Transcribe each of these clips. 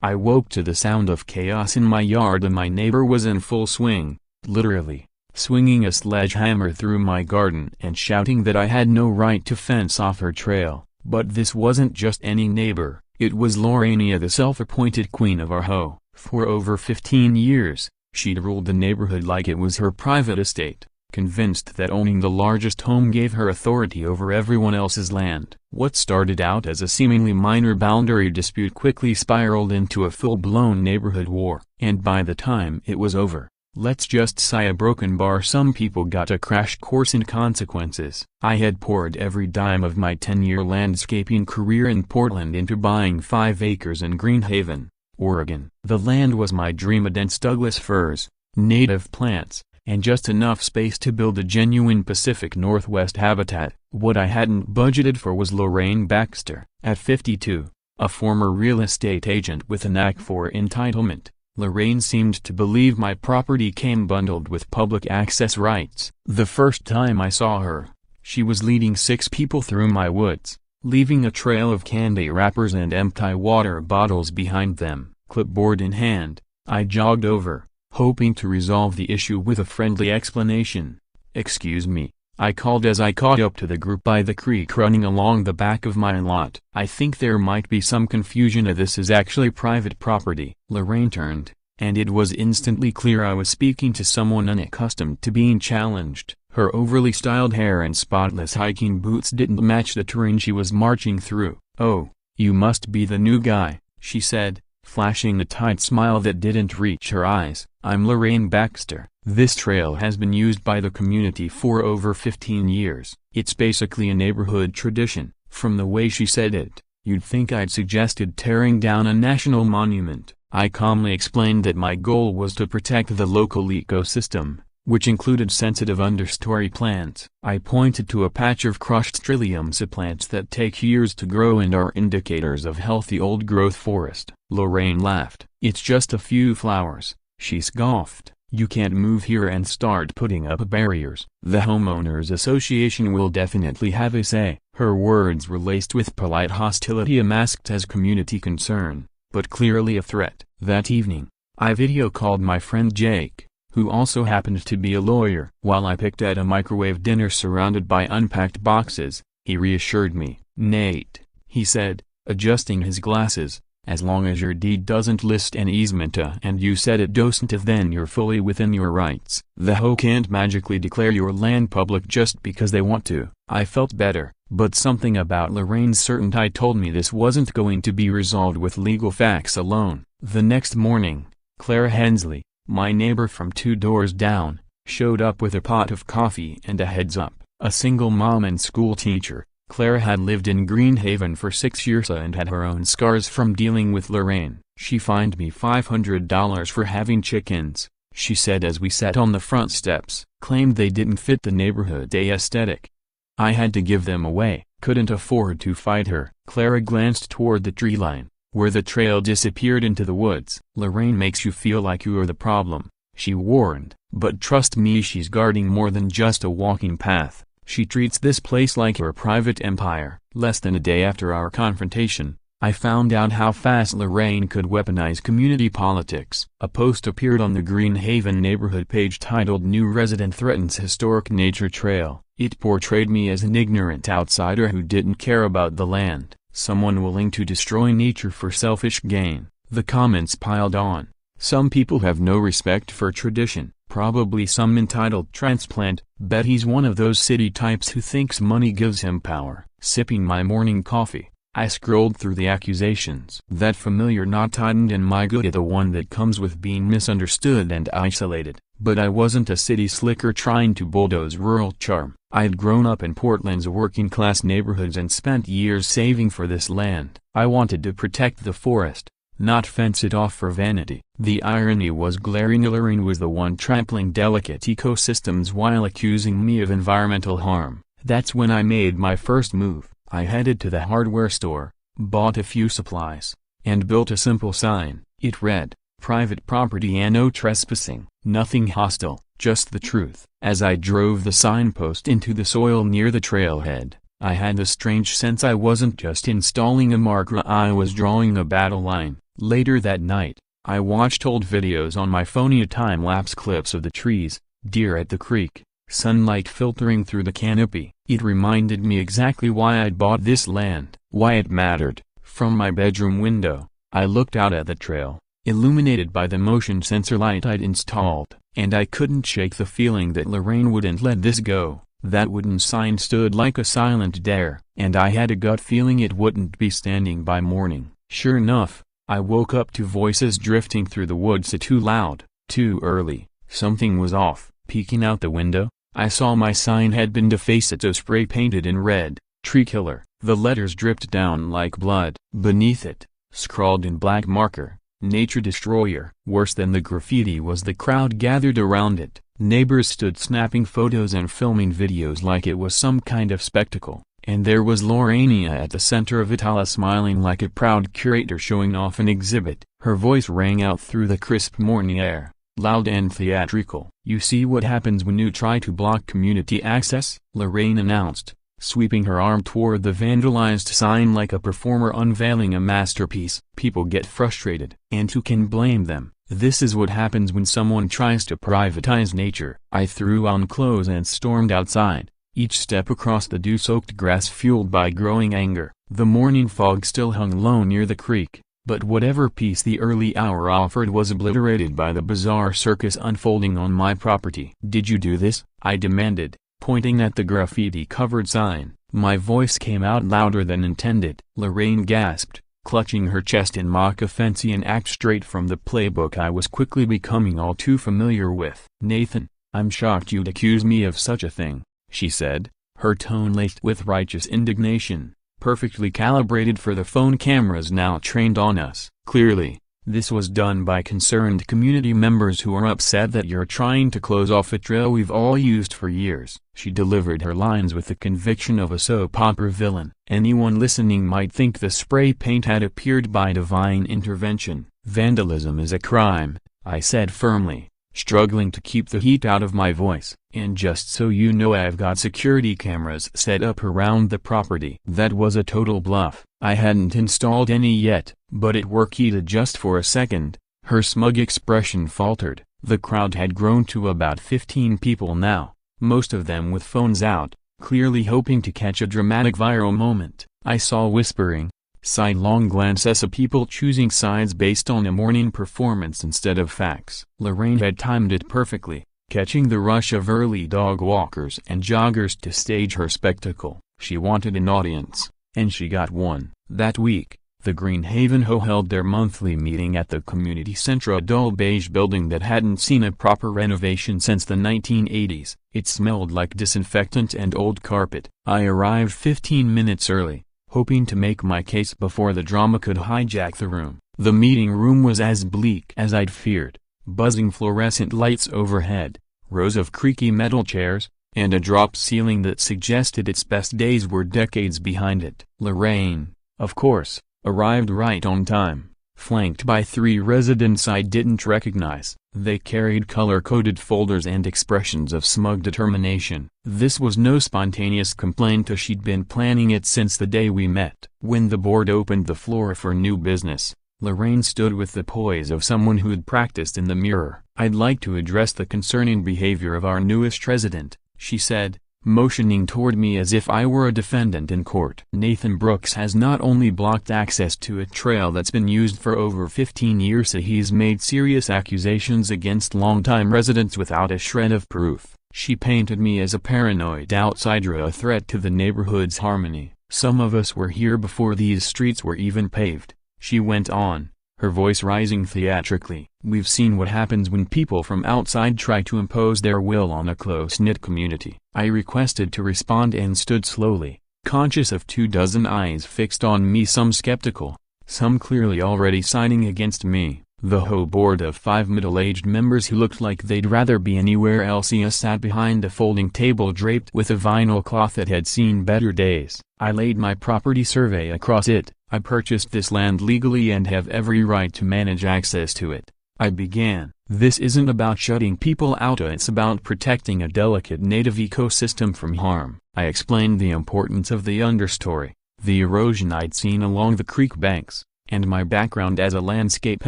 I woke to the sound of chaos in my yard, and my neighbor was in full swing, literally, swinging a sledgehammer through my garden and shouting that I had no right to fence off her trail. But this wasn't just any neighbor, it was Lorania, the self-appointed queen of our HOA. For over 15 years, she'd ruled the neighborhood like it was her private estate, convinced that owning the largest home gave her authority over everyone else's land. What started out as a seemingly minor boundary dispute quickly spiraled into a full-blown neighborhood war. And by the time it was over, let's just say a broken bar, some people got a crash course in consequences. I had poured every dime of my 10-year landscaping career in Portland into buying 5 acres in Greenhaven, Oregon. The land was my dream: dense Douglas firs, native plants, and just enough space to build a genuine Pacific Northwest habitat. What I hadn't budgeted for was Lorraine Baxter. At 52, a former real estate agent with a knack for entitlement, Lorraine seemed to believe my property came bundled with public access rights. The first time I saw her, she was leading 6 people through my woods, leaving a trail of candy wrappers and empty water bottles behind them. Clipboard in hand, I jogged over, hoping to resolve the issue with a friendly explanation. "Excuse me," I called as I caught up to the group by the creek running along the back of my lot. "I think there might be some confusion. This is actually private property." Lorraine turned, and it was instantly clear I was speaking to someone unaccustomed to being challenged. Her overly styled hair and spotless hiking boots didn't match the terrain she was marching through. "Oh, you must be the new guy," she said, flashing a tight smile that didn't reach her eyes. "I'm Lorraine Baxter. This trail has been used by the community for over 15 years. It's basically a neighborhood tradition." From the way she said it, you'd think I'd suggested tearing down a national monument. I calmly explained that my goal was to protect the local ecosystem, which included sensitive understory plants. I pointed to a patch of crushed trilliums plants that take years to grow and are indicators of healthy old-growth forest. Lorraine laughed. "It's just a few flowers," she scoffed. "You can't move here and start putting up barriers. The homeowners association will definitely have a say." Her words were laced with polite hostility, masked as community concern, but clearly a threat. That evening, I video called my friend Jake, who also happened to be a lawyer. While I picked at a microwave dinner surrounded by unpacked boxes, he reassured me. "Nate," he said, adjusting his glasses, "as long as your deed doesn't list an easement and you said it doesn't, then you're fully within your rights. The HOA can't magically declare your land public just because they want to." I felt better, but something about Lorraine's certainty told me this wasn't going to be resolved with legal facts alone. The next morning, Clara Hensley, my neighbor from 2 doors down, showed up with a pot of coffee and a heads up. A single mom and school teacher, Clara had lived in Greenhaven for 6 years and had her own scars from dealing with Lorraine. "She fined me $500 for having chickens," she said as we sat on the front steps. "Claimed they didn't fit the neighborhood aesthetic. I had to give them away." Couldn't afford to fight her. Clara glanced toward the tree line, where the trail disappeared into the woods. "Lorraine makes you feel like you're the problem," she warned. "But trust me, she's guarding more than just a walking path. She treats this place like her private empire." Less than a day after our confrontation, I found out how fast Lorraine could weaponize community politics. A post appeared on the Greenhaven neighborhood page titled "New Resident Threatens Historic Nature Trail." It portrayed me as an ignorant outsider who didn't care about the land, someone willing to destroy nature for selfish gain. The comments piled on. Some people have no respect for tradition. Probably some entitled transplant. Bet he's one of those city types who thinks money gives him power. Sipping my morning coffee, I scrolled through the accusations. That familiar knot tightened in my gut, the one that comes with being misunderstood and isolated. But I wasn't a city slicker trying to bulldoze rural charm. I'd grown up in Portland's working-class neighborhoods and spent years saving for this land. I wanted to protect the forest, not fence it off for vanity. The irony was glaring. Lorraine was the one trampling delicate ecosystems while accusing me of environmental harm. That's when I made my first move. I headed to the hardware store, bought a few supplies, and built a simple sign. It read, "Private property and no trespassing." Nothing hostile, just the truth. As I drove the signpost into the soil near the trailhead, I had the strange sense I wasn't just installing a marker, I was drawing a battle line. Later that night, I watched old videos on my phone, time-lapse clips of the trees, deer at the creek, sunlight filtering through the canopy. It reminded me exactly why I'd bought this land, why it mattered. From my bedroom window, I looked out at the trail, illuminated by the motion sensor light I'd installed, and I couldn't shake the feeling that Lorraine wouldn't let this go. That wooden sign stood like a silent dare, and I had a gut feeling it wouldn't be standing by morning. Sure enough, I woke up to voices drifting through the woods. Too loud, too early, something was off. Peeking out the window, I saw my sign had been defaced, so spray painted in red, "Tree Killer." The letters dripped down like blood. Beneath it, scrawled in black marker, "Nature Destroyer." Worse than the graffiti was the crowd gathered around it. Neighbors stood snapping photos and filming videos like it was some kind of spectacle. And there was Lorraine at the center of it all, smiling like a proud curator showing off an exhibit. Her voice rang out through the crisp morning air, loud and theatrical. "You see what happens when you try to block community access?" Lorraine announced, sweeping her arm toward the vandalized sign like a performer unveiling a masterpiece. "People get frustrated. And who can blame them? This is what happens when someone tries to privatize nature." I threw on clothes and stormed outside, each step across the dew-soaked grass fueled by growing anger. The morning fog still hung low near the creek, but whatever peace the early hour offered was obliterated by the bizarre circus unfolding on my property. "Did you do this?" I demanded, pointing at the graffiti-covered sign. My voice came out louder than intended. Lorraine gasped, clutching her chest in mock offense, an act straight from the playbook I was quickly becoming all too familiar with. "Nathan, I'm shocked you'd accuse me of such a thing," she said, her tone laced with righteous indignation, perfectly calibrated for the phone cameras now trained on us. "Clearly, this was done by concerned community members who are upset that you're trying to close off a trail we've all used for years." She delivered her lines with the conviction of a soap opera villain. Anyone listening might think the spray paint had appeared by divine intervention. "Vandalism is a crime," I said firmly, struggling to keep the heat out of my voice. "And just so you know, I've got security cameras set up around the property." That was a total bluff. I hadn't installed any yet, but it worked just for a second. Her smug expression faltered. The crowd had grown to about 15 people now, most of them with phones out, clearly hoping to catch a dramatic viral moment. I saw whispering, sidelong glances of people choosing sides based on a morning performance instead of facts. Lorraine had timed it perfectly, catching the rush of early dog walkers and joggers to stage her spectacle. She wanted an audience, and she got one. That week, the Green Haven HOA held their monthly meeting at the community center, a dull beige building that hadn't seen a proper renovation since the 1980s. It smelled like disinfectant and old carpet. I arrived 15 minutes early, hoping to make my case before the drama could hijack the room. The meeting room was as bleak as I'd feared. Buzzing fluorescent lights overhead, rows of creaky metal chairs, and a drop ceiling that suggested its best days were decades behind it. Lorraine, of course, arrived right on time, flanked by 3 residents I didn't recognize. They carried color-coded folders and expressions of smug determination. This was no spontaneous complaint, as she'd been planning it since the day we met. When the board opened the floor for new business, Lorraine stood with the poise of someone who'd practiced in the mirror. "I'd like to address the concerning behavior of our newest resident," she said, motioning toward me as if I were a defendant in court. "Nathan Brooks has not only blocked access to a trail that's been used for over 15 years, he's made serious accusations against longtime residents without a shred of proof." She painted me as a paranoid outsider, a threat to the neighborhood's harmony. "Some of us were here before these streets were even paved," she went on, her voice rising theatrically. "We've seen what happens when people from outside try to impose their will on a close-knit community." I requested to respond and stood slowly, conscious of 24 eyes fixed on me, some skeptical, some clearly already siding against me. The whole board of 5 middle-aged members who looked like they'd rather be anywhere else sat behind a folding table draped with a vinyl cloth that had seen better days. I laid my property survey across it. "I purchased this land legally and have every right to manage access to it," I began. "This isn't about shutting people out, it's about protecting a delicate native ecosystem from harm." I explained the importance of the understory, the erosion I'd seen along the creek banks, and my background as a landscape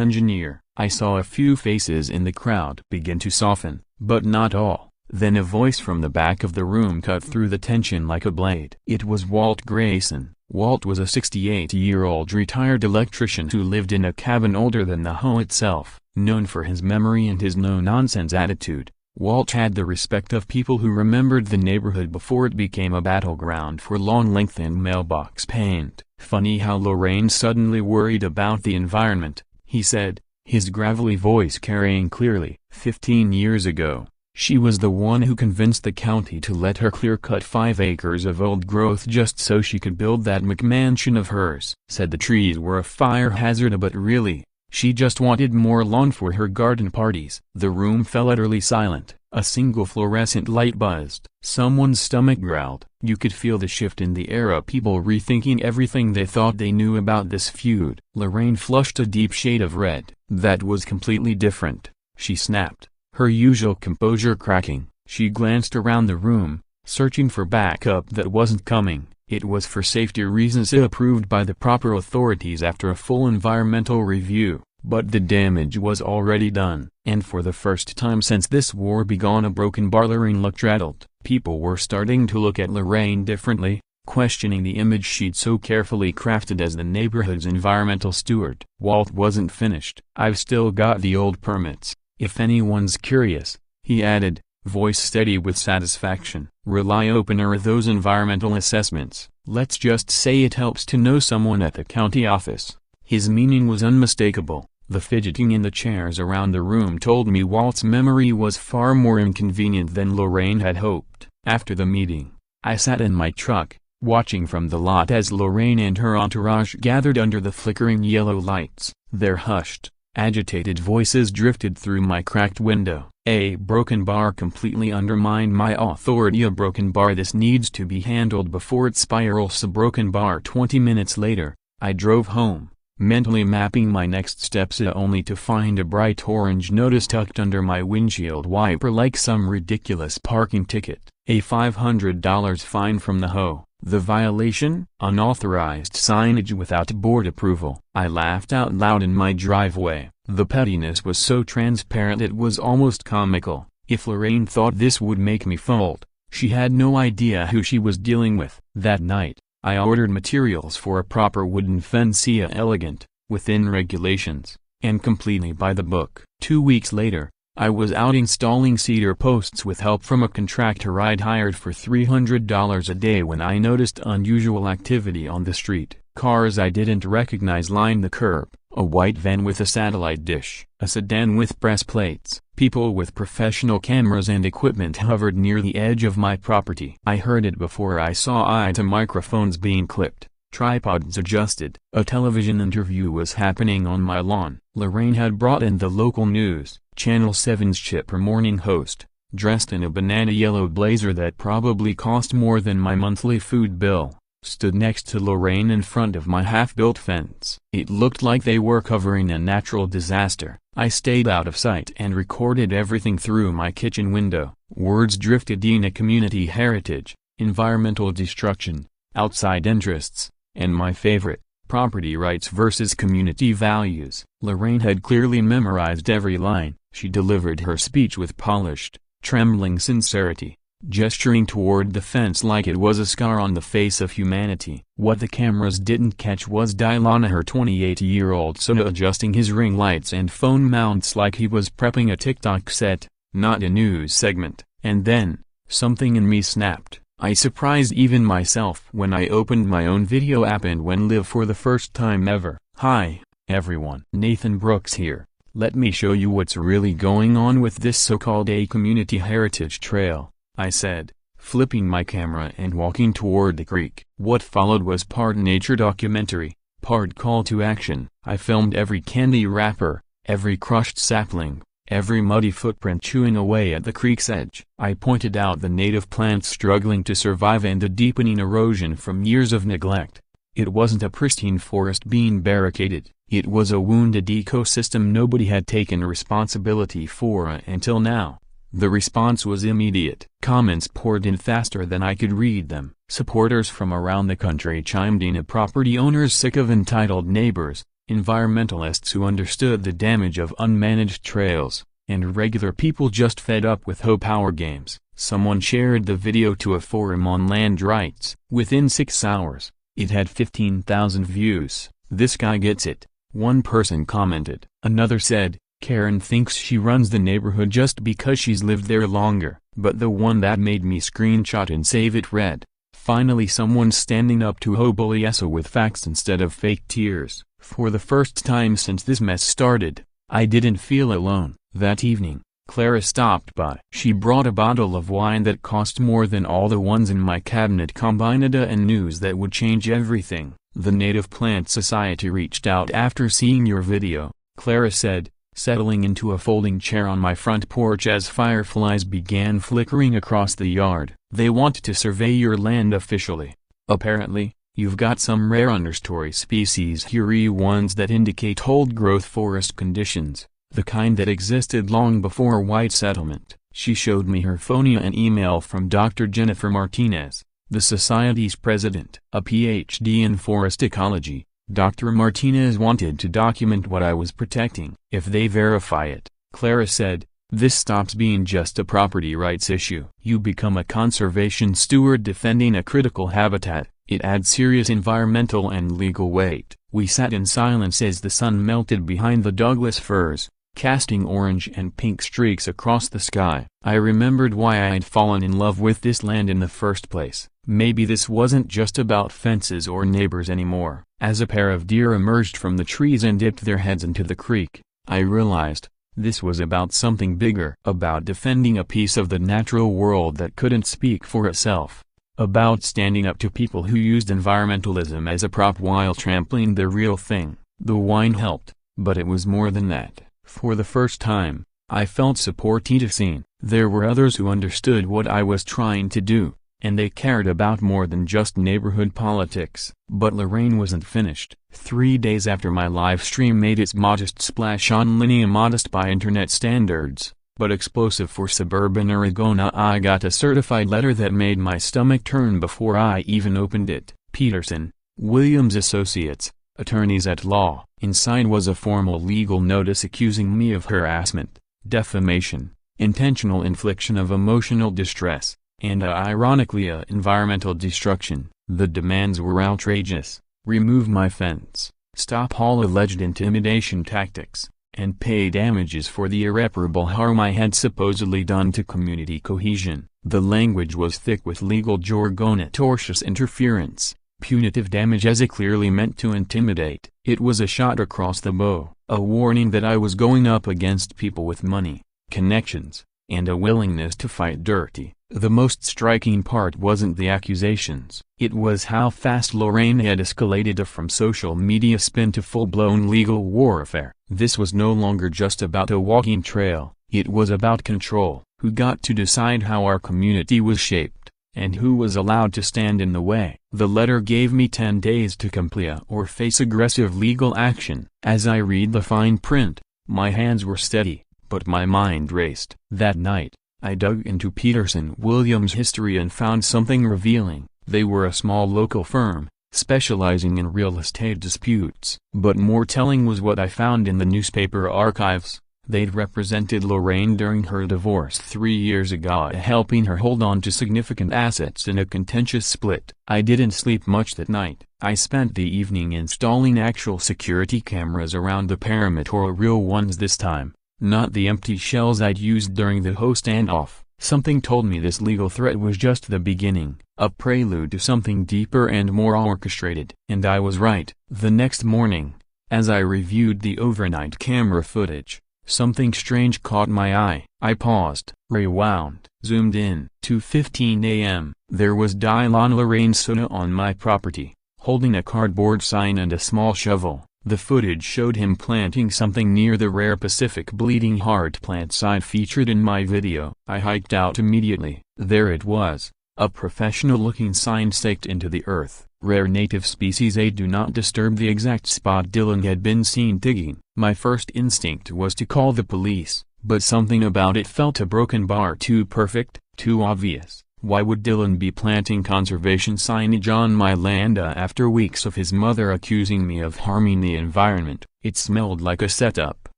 engineer. I saw a few faces in the crowd begin to soften, but not all. Then a voice from the back of the room cut through the tension like a blade. It was Walt Grayson. Walt was a 68-year-old retired electrician who lived in a cabin older than the HOA itself. Known for his memory and his no-nonsense attitude, Walt had the respect of people who remembered the neighborhood before it became a battleground for long lengthened mailbox paint. "Funny how Lorraine suddenly worried about the environment," he said, his gravelly voice carrying clearly. 15 years ago, she was the one who convinced the county to let her clear-cut 5 acres of old growth just so she could build that McMansion of hers. Said the trees were a fire hazard, but really, she just wanted more lawn for her garden parties. The room fell utterly silent. A single fluorescent light buzzed. Someone's stomach growled. You could feel the shift in the air, people rethinking everything they thought they knew about this feud. Lorraine flushed a deep shade of red. That was completely different, she snapped, her usual composure cracking. She glanced around the room, searching for backup that wasn't coming. It was for safety reasons approved by the proper authorities after a full environmental review, but the damage was already done. And for the first time since this war began, a broken bar Lorraine looked rattled. People were starting to look at Lorraine differently, questioning the image she'd so carefully crafted as the neighborhood's environmental steward. Walt wasn't finished. "I've still got the old permits, if anyone's curious," he added, voice steady with satisfaction. "Rely opener those environmental assessments. Let's just say it helps to know someone at the county office." His meaning was unmistakable. The fidgeting in the chairs around the room told me Walt's memory was far more inconvenient than Lorraine had hoped. After the meeting, I sat in my truck, watching from the lot as Lorraine and her entourage gathered under the flickering yellow lights. Their hushed, agitated voices drifted through my cracked window. "A broken bar completely undermined my authority. A broken bar. This needs to be handled before it spirals. A broken bar." 20 minutes later, I drove home, mentally mapping my next steps, only to find a bright orange notice tucked under my windshield wiper like some ridiculous parking ticket. A $500 fine from the HOA. The violation? Unauthorized signage without board approval. I laughed out loud in my driveway. The pettiness was so transparent it was almost comical. If Lorraine thought this would make me fold, she had no idea who she was dealing with. That night, I ordered materials for a proper wooden fence, elegant, within regulations, and completely by the book. 2 weeks later, I was out installing cedar posts with help from a contractor I'd hired for $300 a day when I noticed unusual activity on the street. Cars I didn't recognize lined the curb, a white van with a satellite dish, a sedan with press plates. People with professional cameras and equipment hovered near the edge of my property. I heard it before I saw it. Microphones being clipped, tripods adjusted. A television interview was happening on my lawn. Lorraine had brought in the local news. Channel 7's Chipper morning host, dressed in a banana yellow blazer that probably cost more than my monthly food bill, stood next to Lorraine in front of my half-built fence. It looked like they were covering a natural disaster. I stayed out of sight and recorded everything through my kitchen window. Words drifted in: community heritage, environmental destruction, outside interests, and my favorite, property rights versus community values. Lorraine had clearly memorized every line. She delivered her speech with polished, trembling sincerity, gesturing toward the fence like it was a scar on the face of humanity. What the cameras didn't catch was Dylana, her 28-year-old son, adjusting his ring lights and phone mounts like he was prepping a TikTok set, not a news segment. And then, something in me snapped. I surprised even myself when I opened my own video app and went live for the first time ever. "Hi, everyone. Nathan Brooks here. Let me show you what's really going on with this so-called community heritage trail," I said, flipping my camera and walking toward the creek. What followed was part nature documentary, part call to action. I filmed every candy wrapper, every crushed sapling, every muddy footprint chewing away at the creek's edge. I pointed out the native plants struggling to survive and the deepening erosion from years of neglect. It wasn't a pristine forest being barricaded. It was a wounded ecosystem nobody had taken responsibility for until now. The response was immediate. Comments poured in faster than I could read them. Supporters from around the country chimed in. Property owners sick of entitled neighbors, environmentalists who understood the damage of unmanaged trails, and regular people just fed up with HOA games. Someone shared the video to a forum on land rights. Within 6 hours, it had 15,000 views. "This guy gets it," one person commented. Another said, "Karen thinks she runs the neighborhood just because she's lived there longer." But the one that made me screenshot and save it read, "Finally someone's standing up to HOA with facts instead of fake tears." For the first time since this mess started, I didn't feel alone. That evening, Clara stopped by. She brought a bottle of wine that cost more than all the ones in my cabinet combined and news that would change everything. "The Native Plant Society reached out after seeing your video," Clara said, settling into a folding chair on my front porch as fireflies began flickering across the yard. "They want to survey your land officially. Apparently, you've got some rare understory species here, ones that indicate old-growth forest conditions, the kind that existed long before white settlement." She showed me her phone and email from Dr. Jennifer Martinez, the Society's president. A PhD in forest ecology, Dr. Martinez wanted to document what I was protecting. "If they verify it," Clara said, "this stops being just a property rights issue. You become a conservation steward defending a critical habitat. It adds serious environmental and legal weight." We sat in silence as the sun melted behind the Douglas firs, casting orange and pink streaks across the sky. I remembered why I'd fallen in love with this land in the first place. Maybe this wasn't just about fences or neighbors anymore. As a pair of deer emerged from the trees and dipped their heads into the creek, I realized, this was about something bigger. About defending a piece of the natural world that couldn't speak for itself. About standing up to people who used environmentalism as a prop while trampling the real thing. The wine helped, but it was more than that. For the first time, I felt supported, seen. There were others who understood what I was trying to do, and they cared about more than just neighborhood politics. But Lorraine wasn't finished. 3 days after my live stream made its modest splash online, modest by internet standards, but explosive for suburban Oregon, I got a certified letter that made my stomach turn before I even opened it. Peterson, Williams Associates, attorneys at law. Inside was a formal legal notice accusing me of harassment, defamation, intentional infliction of emotional distress, and ironically environmental destruction. The demands were outrageous: remove my fence, stop all alleged intimidation tactics, and pay damages for the irreparable harm I had supposedly done to community cohesion. The language was thick with legal jargon: tortious interference, punitive damage, as it clearly meant to intimidate. It was a shot across the bow, a warning that I was going up against people with money, connections, and a willingness to fight dirty. The most striking part wasn't the accusations. It was how fast Lorraine had escalated from social media spin to full-blown legal warfare. This was no longer just about a walking trail, it was about control. Who got to decide how our community was shaped, and who was allowed to stand in the way? The letter gave me 10 days to comply or face aggressive legal action. As I read the fine print, my hands were steady, but my mind raced. That night, I dug into Peterson Williams' history and found something revealing. They were a small local firm, specializing in real estate disputes. But more telling was what I found in the newspaper archives. They'd represented Lorraine during her divorce 3 years ago, helping her hold on to significant assets in a contentious split. I didn't sleep much that night. I spent the evening installing actual security cameras around the perimeter, real ones this time, not the empty shells I'd used during the HOA standoff. Something told me this legal threat was just the beginning, a prelude to something deeper and more orchestrated. And I was right. The next morning, as I reviewed the overnight camera footage, something strange caught my eye. I paused, rewound, zoomed in. 2:15 a.m. There was Dylan Lorraine Soda on my property, holding a cardboard sign and a small shovel. The footage showed him planting something near the rare Pacific bleeding heart plant site featured in my video. I hiked out immediately. There it was, a professional-looking sign staked into the earth. Rare native species, a do not disturb. The exact spot Dylan had been seen digging. My first instinct was to call the police, but something about it felt a broken bar, too perfect, too obvious. Why would Dylan be planting conservation signage on my land after weeks of his mother accusing me of harming the environment? It smelled like a setup.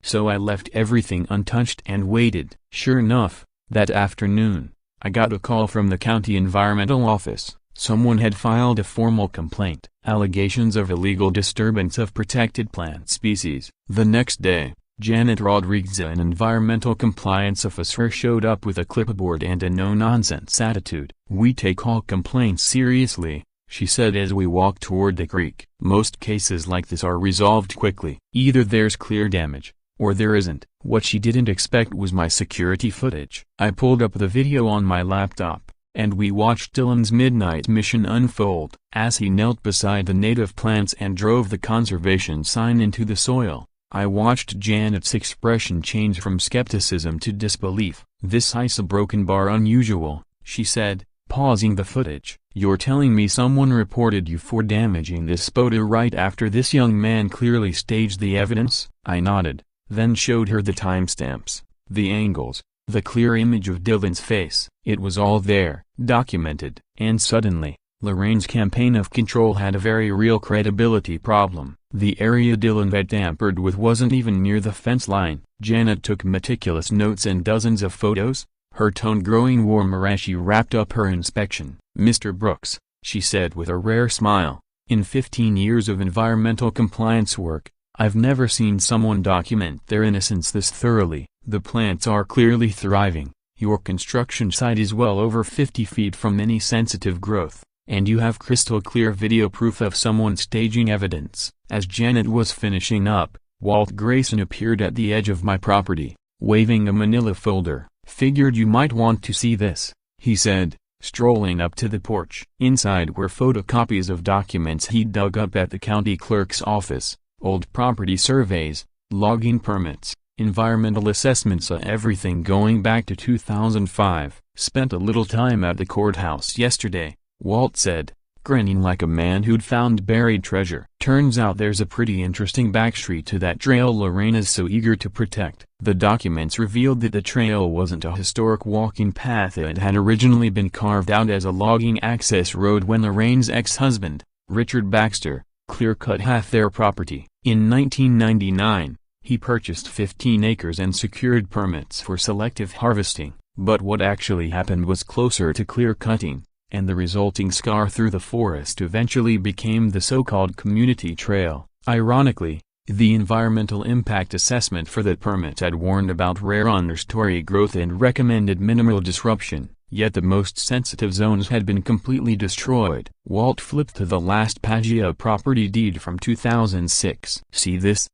So I left everything untouched and waited. Sure enough, that afternoon, I got a call from the county environmental office. Someone had filed a formal complaint. Allegations of illegal disturbance of protected plant species. The next day, Janet Rodriguez, an environmental compliance officer, showed up with a clipboard and a no-nonsense attitude. "We take all complaints seriously," she said as we walked toward the creek. "Most cases like this are resolved quickly. Either there's clear damage, or there isn't." What she didn't expect was my security footage. I pulled up the video on my laptop, and we watched Dylan's midnight mission unfold. As he knelt beside the native plants and drove the conservation sign into the soil, I watched Janet's expression change from skepticism to disbelief. "This is a broken bar unusual," she said, pausing the footage. "You're telling me someone reported you for damaging this photo right after this young man clearly staged the evidence?" I nodded, then showed her the timestamps, the angles, the clear image of Dylan's face. It was all there, documented. And suddenly, Lorraine's campaign of control had a very real credibility problem. The area Dylan had tampered with wasn't even near the fence line. Janet took meticulous notes and dozens of photos, her tone growing warmer as she wrapped up her inspection. "Mr. Brooks," she said with a rare smile, "in 15 years of environmental compliance work, I've never seen someone document their innocence this thoroughly. The plants are clearly thriving, your construction site is well over 50 feet from any sensitive growth, and you have crystal clear video proof of someone staging evidence." As Janet was finishing up, Walt Grayson appeared at the edge of my property, waving a manila folder. "Figured you might want to see this," he said, strolling up to the porch. Inside were photocopies of documents he'd dug up at the county clerk's office, old property surveys, logging permits, environmental assessments, everything going back to 2005. "Spent a little time at the courthouse yesterday," Walt said, grinning like a man who'd found buried treasure. "Turns out there's a pretty interesting backstreet to that trail Lorraine is so eager to protect." The documents revealed that the trail wasn't a historic walking path. It had originally been carved out as a logging access road when Lorraine's ex-husband, Richard Baxter, clear-cut half their property. In 1999, he purchased 15 acres and secured permits for selective harvesting. But what actually happened was closer to clear-cutting, and the resulting scar through the forest eventually became the so-called community trail. Ironically, the environmental impact assessment for that permit had warned about rare understory growth and recommended minimal disruption, yet the most sensitive zones had been completely destroyed. Walt flipped to the last page, a property deed from 2006. "See this?"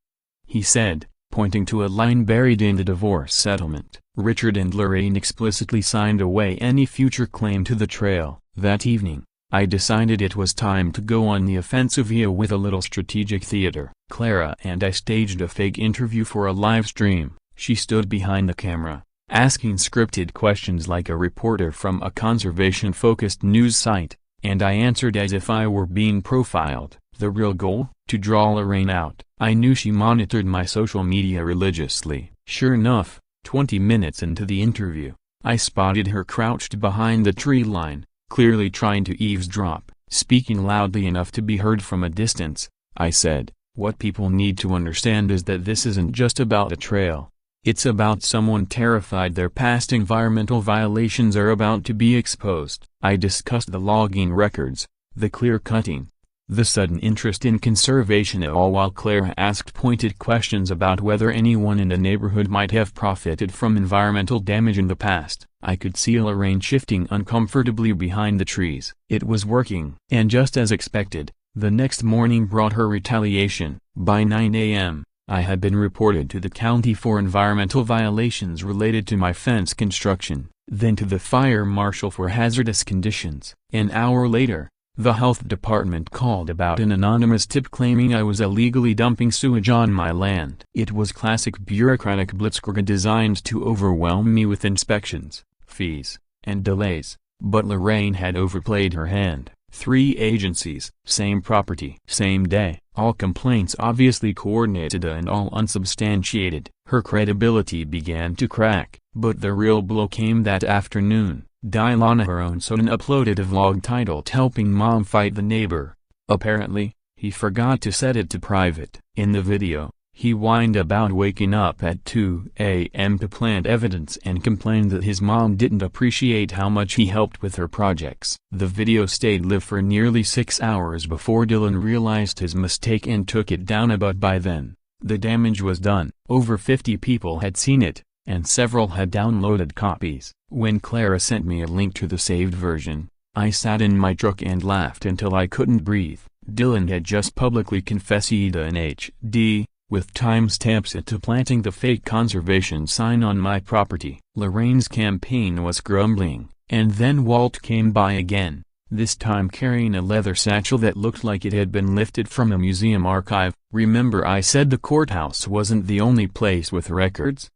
he said, pointing to a line buried in the divorce settlement. Richard and Lorraine explicitly signed away any future claim to the trail. That evening, I decided it was time to go on the offensive with a little strategic theater. Clara and I staged a fake interview for a live stream. She stood behind the camera, asking scripted questions like a reporter from a conservation-focused news site, and I answered as if I were being profiled. The real goal? To draw Lorraine out. I knew she monitored my social media religiously. Sure enough, 20 minutes into the interview, I spotted her crouched behind the tree line, clearly trying to eavesdrop. Speaking loudly enough to be heard from a distance, I said, "What people need to understand is that this isn't just about a trail. It's about someone terrified their past environmental violations are about to be exposed." I discussed the logging records, the clear-cutting, the sudden interest in conservation, all while Claire asked pointed questions about whether anyone in the neighborhood might have profited from environmental damage in the past. I could see Lorraine shifting uncomfortably behind the trees. It was working. And just as expected, the next morning brought her retaliation. By 9 a.m., I had been reported to the county for environmental violations related to my fence construction, then to the fire marshal for hazardous conditions. An hour later, the health department called about an anonymous tip claiming I was illegally dumping sewage on my land. It was classic bureaucratic blitzkrieg designed to overwhelm me with inspections, fees, and delays, but Lorraine had overplayed her hand. 3 agencies, same property, same day, all complaints obviously coordinated and all unsubstantiated. Her credibility began to crack. But the real blow came that afternoon. Diana her own son uploaded a vlog titled "Helping Mom Fight the Neighbor." Apparently, he forgot to set it to private. In the video, he whined about waking up at 2 a.m. to plant evidence and complained that his mom didn't appreciate how much he helped with her projects. The video stayed live for nearly 6 hours before Dylan realized his mistake and took it down, but by then, the damage was done. Over 50 people had seen it, and several had downloaded copies. When Clara sent me a link to the saved version, I sat in my truck and laughed until I couldn't breathe. Dylan had just publicly confessed in HD, with timestamps it to planting the fake conservation sign on my property. Lorraine's campaign was grumbling, and then Walt came by again, this time carrying a leather satchel that looked like it had been lifted from a museum archive. "Remember I said the courthouse wasn't the only place with records?"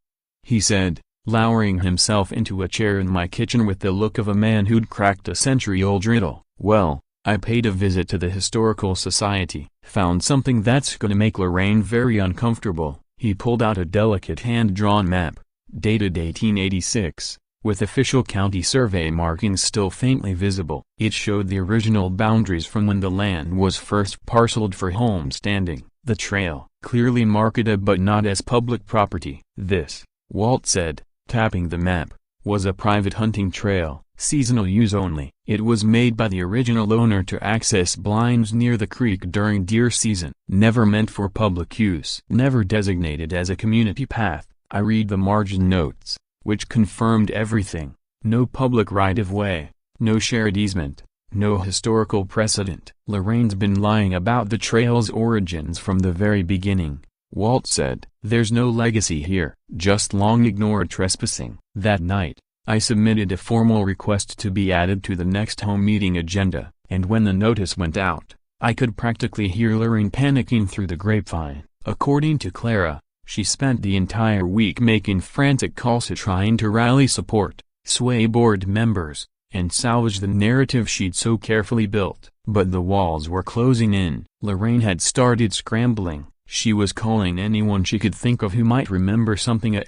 he said, lowering himself into a chair in my kitchen with the look of a man who'd cracked a century-old riddle. "Well, I paid a visit to the Historical Society, found something that's gonna make Lorraine very uncomfortable." He pulled out a delicate hand-drawn map, dated 1886, with official county survey markings still faintly visible. It showed the original boundaries from when the land was first parceled for homesteading. The trail, clearly marketed but not as public property. "This," Walt said, tapping the map, "was a private hunting trail, seasonal use only. It was made by the original owner to access blinds near the creek during deer season. Never meant for public use. Never designated as a community path." I read the margin notes, which confirmed everything. No public right-of-way, no shared easement, no historical precedent. "Lorraine's been lying about the trail's origins from the very beginning," Walt said. "There's no legacy here, just long-ignored trespassing." That night, I submitted a formal request to be added to the next home meeting agenda, and when the notice went out, I could practically hear Lorraine panicking through the grapevine. According to Clara, she spent the entire week making frantic calls trying to rally support, sway board members, and salvage the narrative she'd so carefully built. But the walls were closing in. Lorraine had started scrambling. She was calling anyone she could think of who might remember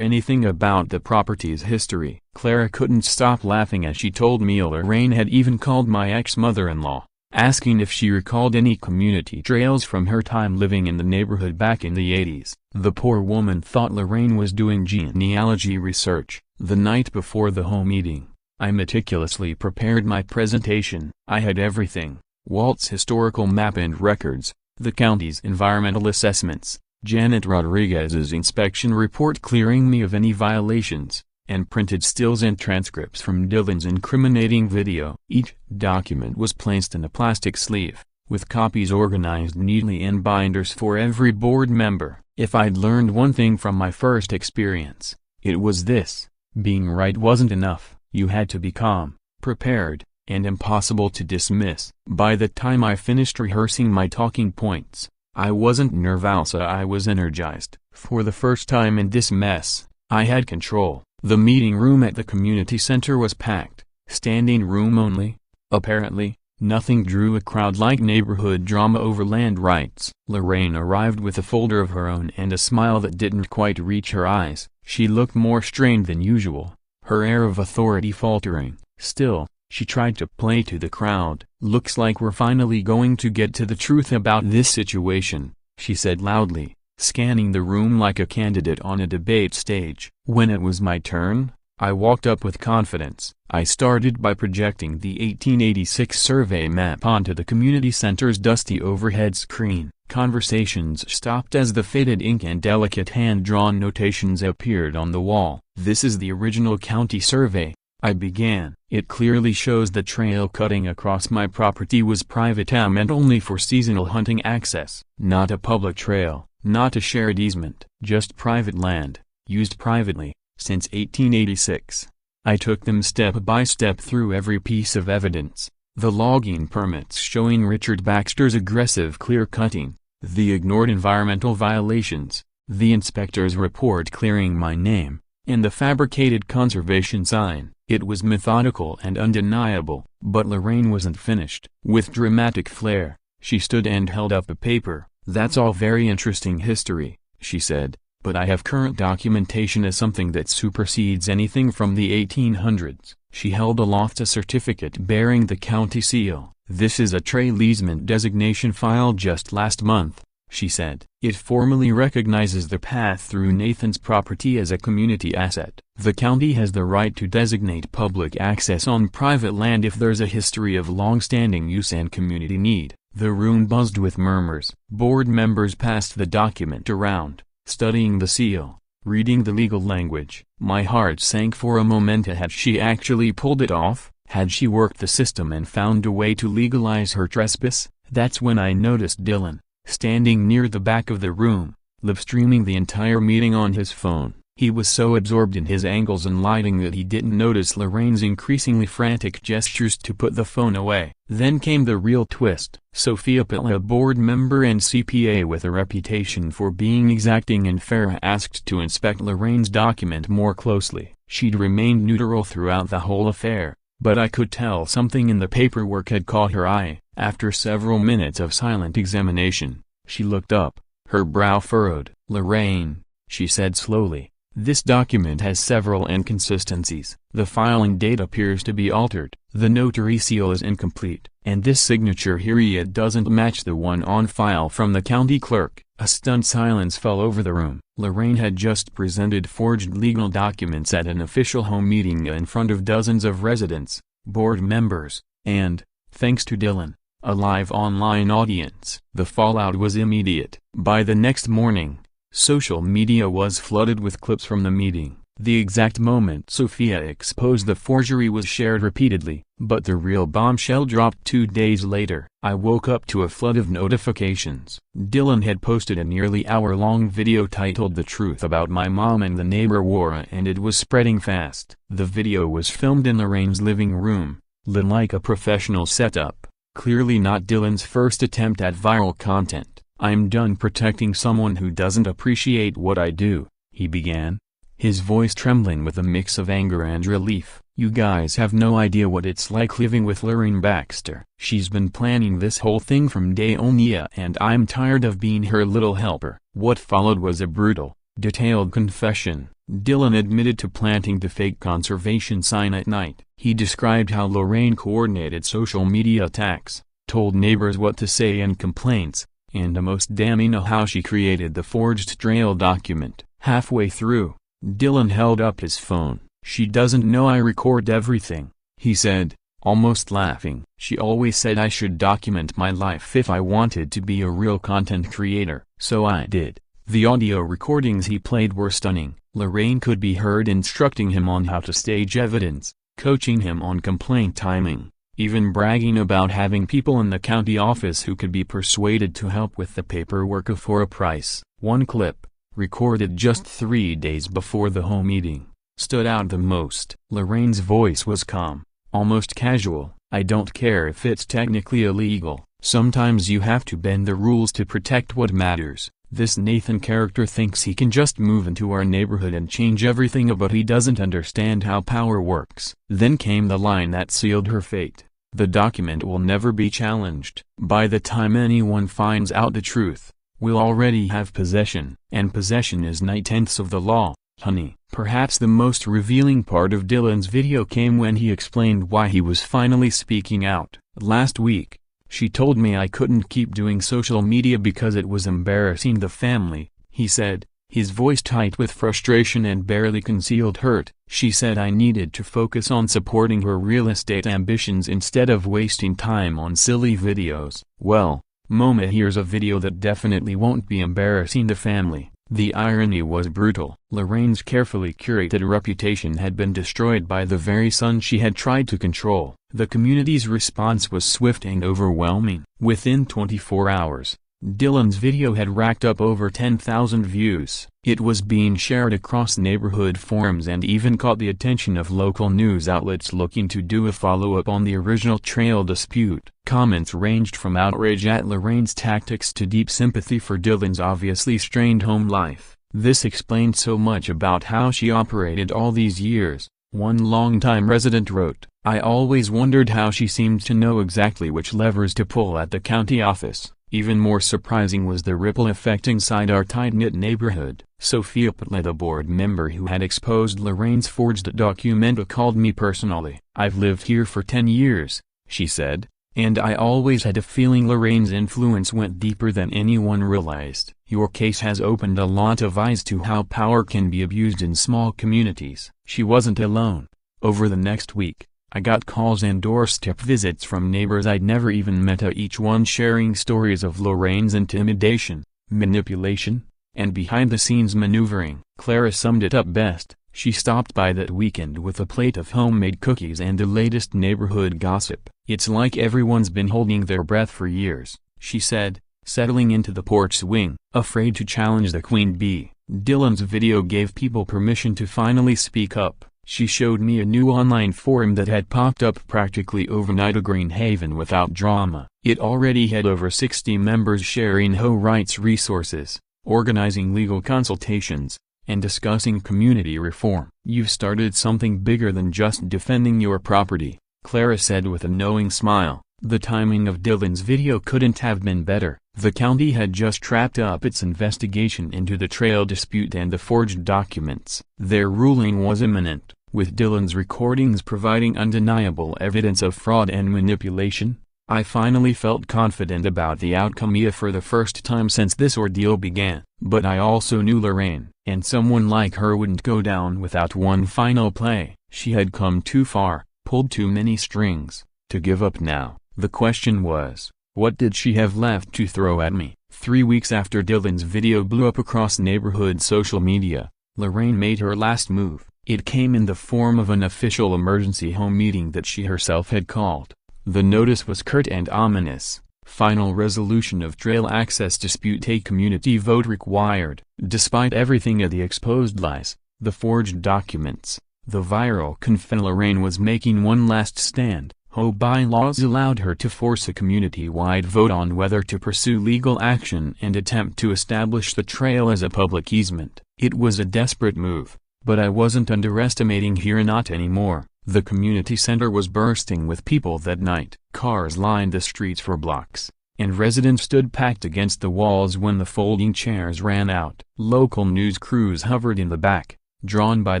anything about the property's history. Clara couldn't stop laughing as she told me Lorraine had even called my ex-mother-in-law, asking if she recalled any community trails from her time living in the neighborhood back in the 80s. The poor woman thought Lorraine was doing genealogy research. The night before the home meeting, I meticulously prepared my presentation. I had everything: Walt's historical map and records, the county's environmental assessments, Janet Rodriguez's inspection report clearing me of any violations, and printed stills and transcripts from Dylan's incriminating video. Each document was placed in a plastic sleeve, with copies organized neatly in binders for every board member. If I'd learned one thing from my first experience, it was this: being right wasn't enough. You had to be calm, prepared, and impossible to dismiss. By the time I finished rehearsing my talking points, I wasn't nervous, I was energized. For the first time in this mess, I had control. The meeting room at the community center was packed, standing room only. Apparently, nothing drew a crowd like neighborhood drama over land rights. Lorraine arrived with a folder of her own and a smile that didn't quite reach her eyes. She looked more strained than usual, her air of authority faltering. Still, she tried to play to the crowd. "Looks like we're finally going to get to the truth about this situation," she said loudly, scanning the room like a candidate on a debate stage. When it was my turn, I walked up with confidence. I started by projecting the 1886 survey map onto the community center's dusty overhead screen. Conversations stopped as the faded ink and delicate hand-drawn notations appeared on the wall. "This is the original county survey," I began. "It clearly shows the trail cutting across my property was private and only for seasonal hunting access. Not a public trail, not a shared easement, just private land, used privately, since 1886. I took them step by step through every piece of evidence: the logging permits showing Richard Baxter's aggressive clear-cutting, the ignored environmental violations, the inspector's report clearing my name, and the fabricated conservation sign." It was methodical and undeniable. But Lorraine wasn't finished. With dramatic flair, she stood and held up a paper. "That's all very interesting history," she said, but I have current documentation as something that supersedes anything from the 1800s. She held aloft a certificate bearing the county seal. "This is a trail easement designation filed just last month," she said. "It formally recognizes the path through Nathan's property as a community asset. The county has the right to designate public access on private land if there's a history of long-standing use and community need." The room buzzed with murmurs. Board members passed the document around, studying the seal, reading the legal language. My heart sank for a moment. Had she actually pulled it off? Had she worked the system and found a way to legalize her trespass? That's when I noticed Dylan, standing near the back of the room, live-streaming the entire meeting on his phone. He was so absorbed in his angles and lighting that he didn't notice Lorraine's increasingly frantic gestures to put the phone away. Then came the real twist. Sophia Pitla, a board member and CPA with a reputation for being exacting and fair, asked to inspect Lorraine's document more closely. She'd remained neutral throughout the whole affair, but I could tell something in the paperwork had caught her eye. After several minutes of silent examination, she looked up, her brow furrowed. "Lorraine," she said slowly, "this document has several inconsistencies. The filing date appears to be altered, the notary seal is incomplete, and this signature here doesn't match the one on file from the county clerk." A stunned silence fell over the room. Lorraine had just presented forged legal documents at an official home meeting in front of dozens of residents, board members, and, thanks to Dylan, a live online audience. The fallout was immediate. By the next morning, social media was flooded with clips from the meeting. The exact moment Sophia exposed the forgery was shared repeatedly, but the real bombshell dropped 2 days later. I woke up to a flood of notifications. Dylan had posted a nearly hour-long video titled "The Truth About My Mom and the Neighbor War," and it was spreading fast. The video was filmed in Lorraine's living room, lit like a professional setup, clearly not Dylan's first attempt at viral content. "I'm done protecting someone who doesn't appreciate what I do," he began, his voice trembling with a mix of anger and relief. "You guys have no idea what it's like living with Lorraine Baxter. She's been planning this whole thing from day one, and I'm tired of being her little helper." What followed was a brutal, detailed confession. Dylan admitted to planting the fake conservation sign at night. He described how Lorraine coordinated social media attacks, told neighbors what to say in complaints, and most damning, how she created the forged trail document. Halfway through, Dylan held up his phone. "She doesn't know I record everything," he said, almost laughing. "She always said I should document my life if I wanted to be a real content creator, so I did." The audio recordings he played were stunning. Lorraine could be heard instructing him on how to stage evidence, coaching him on complaint timing, even bragging about having people in the county office who could be persuaded to help with the paperwork for a price. One clip, recorded just 3 days before the home meeting, stood out the most. Lorraine's voice was calm, almost casual. "I don't care if it's technically illegal. Sometimes you have to bend the rules to protect what matters. This Nathan character thinks he can just move into our neighborhood and change everything, but he doesn't understand how power works." Then came the line that sealed her fate. "The document will never be challenged. By the time anyone finds out the truth, we'll already have possession, and possession is 9/10 of the law, honey." Perhaps the most revealing part of Dylan's video came when he explained why he was finally speaking out. "Last week, she told me I couldn't keep doing social media because it was embarrassing the family," he said, his voice tight with frustration and barely concealed hurt. "She said I needed to focus on supporting her real estate ambitions instead of wasting time on silly videos." Well, Moma, here's a video that definitely won't be embarrassing the family. The irony was brutal. Lorraine's carefully curated reputation had been destroyed by the very son she had tried to control. The community's response was swift and overwhelming. Within 24 hours, Dylan's video had racked up over 10,000 views. It was being shared across neighborhood forums and even caught the attention of local news outlets looking to do a follow-up on the original trail dispute. Comments ranged from outrage at Lorraine's tactics to deep sympathy for Dylan's obviously strained home life. This explained so much about how she operated all these years. One longtime resident wrote, "I always wondered how she seemed to know exactly which levers to pull at the county office. Even more surprising was the ripple effect inside our tight-knit neighborhood. Sophia Petlett, a board member who had exposed Lorraine's forged document, called me personally. "I've lived here for 10 years, she said, and I always had a feeling Lorraine's influence went deeper than anyone realized. Your case has opened a lot of eyes to how power can be abused in small communities." She wasn't alone. Over the next week, I got calls and doorstep visits from neighbors I'd never even met, each one sharing stories of Lorraine's intimidation, manipulation, and behind-the-scenes maneuvering. Clara summed it up best. She stopped by that weekend with a plate of homemade cookies and the latest neighborhood gossip. "It's like everyone's been holding their breath for years," she said, settling into the porch swing. Afraid to challenge the queen bee, Dylan's video gave people permission to finally speak up. She showed me a new online forum that had popped up practically overnight, a Green Haven without drama. It already had over 60 members sharing HOA rights resources, organizing legal consultations, and discussing community reform. "You've started something bigger than just defending your property," Clara said with a knowing smile. The timing of Dylan's video couldn't have been better. The county had just wrapped up its investigation into the trail dispute and the forged documents. Their ruling was imminent, with Dylan's recordings providing undeniable evidence of fraud and manipulation. I finally felt confident about the outcome for the first time since this ordeal began. But I also knew Lorraine, and someone like her wouldn't go down without one final play. She had come too far, pulled too many strings, to give up now. The question was, what did she have left to throw at me? 3 weeks after Dylan's video blew up across neighborhood social media, Lorraine made her last move. It came in the form of an official emergency home meeting that she herself had called. The notice was curt and ominous. "Final resolution of trail access dispute, a community vote required." Despite everything of the exposed lies, the forged documents, the viral confession, Lorraine was making one last stand. HOA bylaws allowed her to force a community-wide vote on whether to pursue legal action and attempt to establish the trail as a public easement. It was a desperate move, but I wasn't underestimating her, not anymore. The community center was bursting with people that night. Cars lined the streets for blocks, and residents stood packed against the walls when the folding chairs ran out. Local news crews hovered in the back, drawn by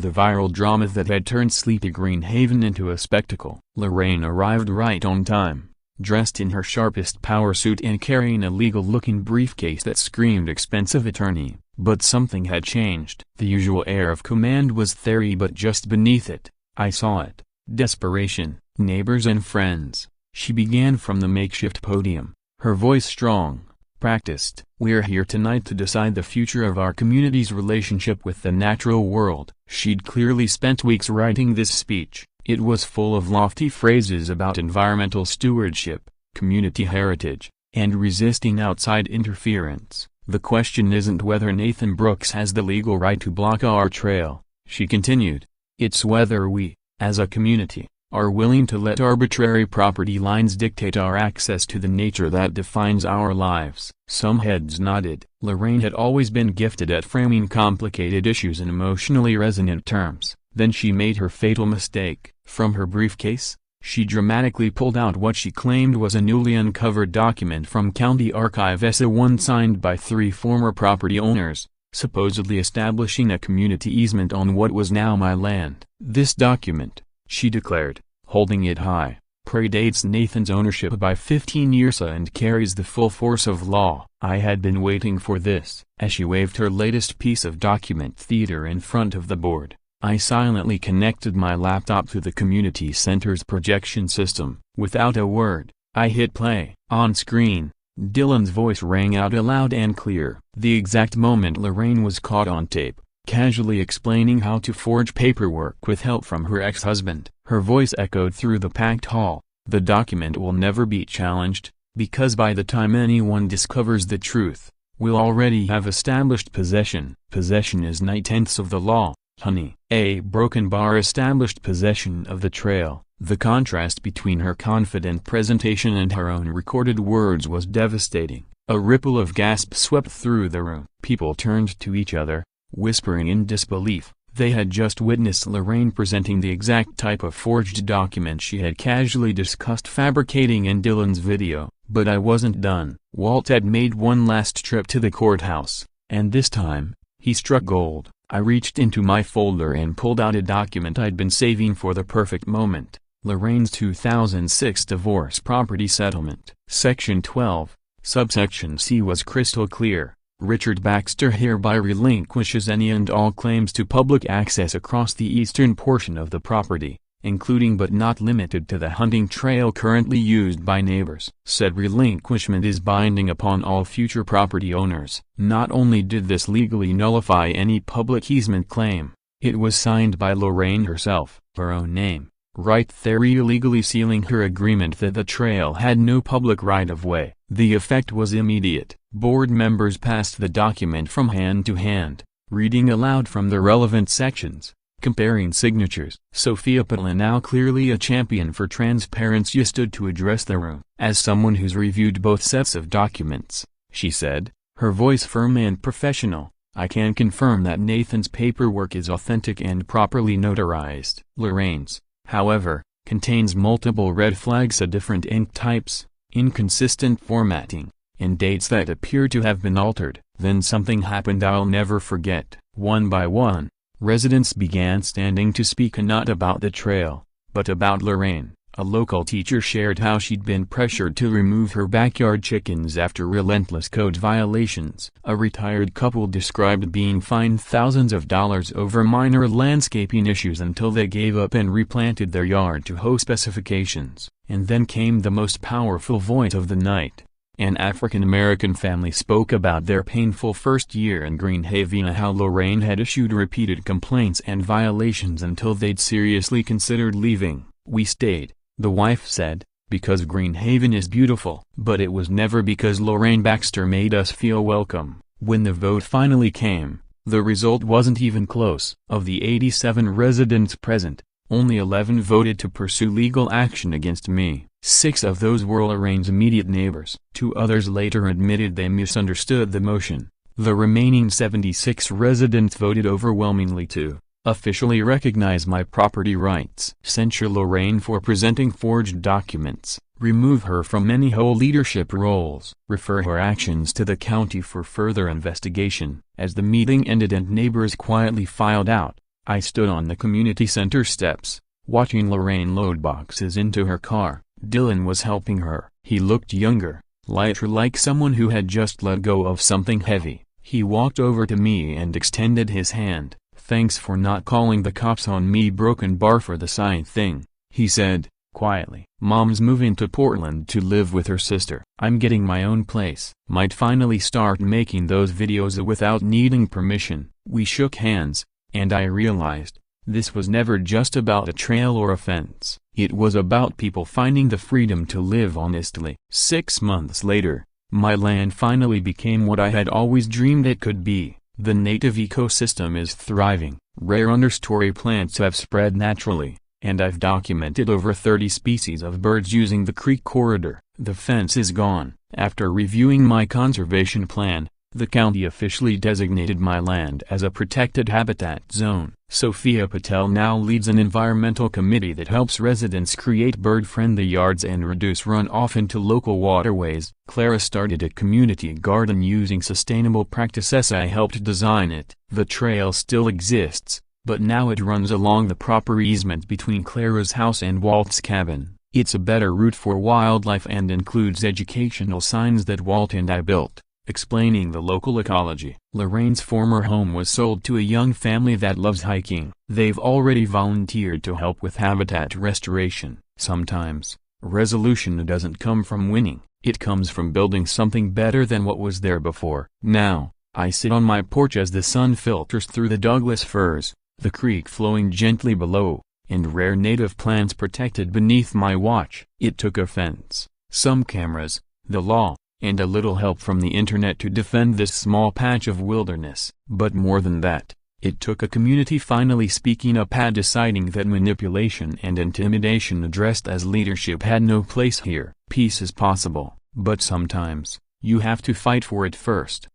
the viral drama that had turned sleepy Green Haven into a spectacle. Lorraine arrived right on time, dressed in her sharpest power suit and carrying a legal-looking briefcase that screamed expensive attorney. But something had changed. The usual air of command was there, but just beneath it, I saw it. Desperation. "Neighbors and friends," she began from the makeshift podium, her voice strong, practiced. "We're here tonight to decide the future of our community's relationship with the natural world." She'd clearly spent weeks writing this speech. It was full of lofty phrases about environmental stewardship, community heritage, and resisting outside interference. "The question isn't whether Nathan Brooks has the legal right to block our trail," she continued. "It's whether we, as a community, are willing to let arbitrary property lines dictate our access to the nature that defines our lives." Some heads nodded. Lorraine had always been gifted at framing complicated issues in emotionally resonant terms. Then she made her fatal mistake. From her briefcase, she dramatically pulled out what she claimed was a newly uncovered document from County Archives, one signed by 3 former property owners, supposedly establishing a community easement on what was now my land. "This document," she declared, holding it high, "predates Nathan's ownership by 15 years and carries the full force of law." I had been waiting for this. As she waved her latest piece of document theater in front of the board, I silently connected my laptop to the community center's projection system. Without a word, I hit play. On screen, Dylan's voice rang out loud and clear. The exact moment Lorraine was caught on tape, casually explaining how to forge paperwork with help from her ex-husband. Her voice echoed through the packed hall. "The document will never be challenged, because by the time anyone discovers the truth, we'll already have established possession. Possession is 9/10 of the law, honey." A broken bar established possession of the trail. The contrast between her confident presentation and her own recorded words was devastating. A ripple of gasps swept through the room. People turned to each other, whispering in disbelief. They had just witnessed Lorraine presenting the exact type of forged document she had casually discussed fabricating in Dylan's video. But I wasn't done. Walt had made one last trip to the courthouse, and this time, he struck gold. I reached into my folder and pulled out a document I'd been saving for the perfect moment. Lorraine's 2006 divorce property settlement. Section 12, subsection C was crystal clear. Richard Baxter hereby relinquishes any and all claims to public access across the eastern portion of the property, including but not limited to the hunting trail currently used by neighbors. Said relinquishment is binding upon all future property owners. Not only did this legally nullify any public easement claim, it was signed by Lorraine herself, her own name, right there illegally sealing her agreement that the trail had no public right-of-way. The effect was immediate. Board members passed the document from hand to hand, reading aloud from the relevant sections, comparing signatures. Sophia Patla, now clearly a champion for transparency, stood to address the room. As someone who's reviewed both sets of documents, she said, her voice firm and professional, I can confirm that Nathan's paperwork is authentic and properly notarized. Lorraine's, however, contains multiple red flags of different ink types, inconsistent formatting, and dates that appear to have been altered. Then something happened I'll never forget. One by one, residents began standing to speak, not about the trail, but about Lorraine. A local teacher shared how she'd been pressured to remove her backyard chickens after relentless code violations. A retired couple described being fined thousands of dollars over minor landscaping issues until they gave up and replanted their yard to HOA specifications. And then came the most powerful voice of the night. An African-American family spoke about their painful first year in Greenhaven, how Lorraine had issued repeated complaints and violations until they'd seriously considered leaving. We stayed, the wife said, because Greenhaven is beautiful. But it was never because Lorraine Baxter made us feel welcome. When the vote finally came, the result wasn't even close. Of the 87 residents present, only 11 voted to pursue legal action against me. 6 of those were Lorraine's immediate neighbors. 2 others later admitted they misunderstood the motion. The remaining 76 residents voted overwhelmingly to officially recognize my property rights. Censure Lorraine for presenting forged documents. Remove her from any HOA leadership roles. Refer her actions to the county for further investigation. As the meeting ended and neighbors quietly filed out, I stood on the community center steps, watching Lorraine load boxes into her car. Dylan was helping her. He looked younger, lighter, like someone who had just let go of something heavy. He walked over to me and extended his hand. Thanks for not calling the cops on me. Broken bar for the sign thing, he said, quietly. Mom's moving to Portland to live with her sister. I'm getting my own place. Might finally start making those videos without needing permission. We shook hands, and I realized, this was never just about a trail or a fence. It was about people finding the freedom to live honestly. 6 months later, my land finally became what I had always dreamed it could be. The native ecosystem is thriving. Rare understory plants have spread naturally, and I've documented over 30 species of birds using the creek corridor. The fence is gone. After reviewing my conservation plan, the county officially designated my land as a protected habitat zone. Sophia Patel now leads an environmental committee that helps residents create bird-friendly yards and reduce runoff into local waterways. Clara started a community garden using sustainable practices. I helped design it. The trail still exists, but now it runs along the proper easement between Clara's house and Walt's cabin. It's a better route for wildlife and includes educational signs that Walt and I built, explaining the local ecology. Lorraine's former home was sold to a young family that loves hiking. They've already volunteered to help with habitat restoration. Sometimes, resolution doesn't come from winning, it comes from building something better than what was there before. Now, I sit on my porch as the sun filters through the Douglas firs, the creek flowing gently below, and rare native plants protected beneath my watch. It took a fence, some cameras, the law, and a little help from the internet to defend this small patch of wilderness. But more than that, it took a community finally speaking up and deciding that manipulation and intimidation dressed as leadership had no place here. Peace is possible, but sometimes, you have to fight for it first.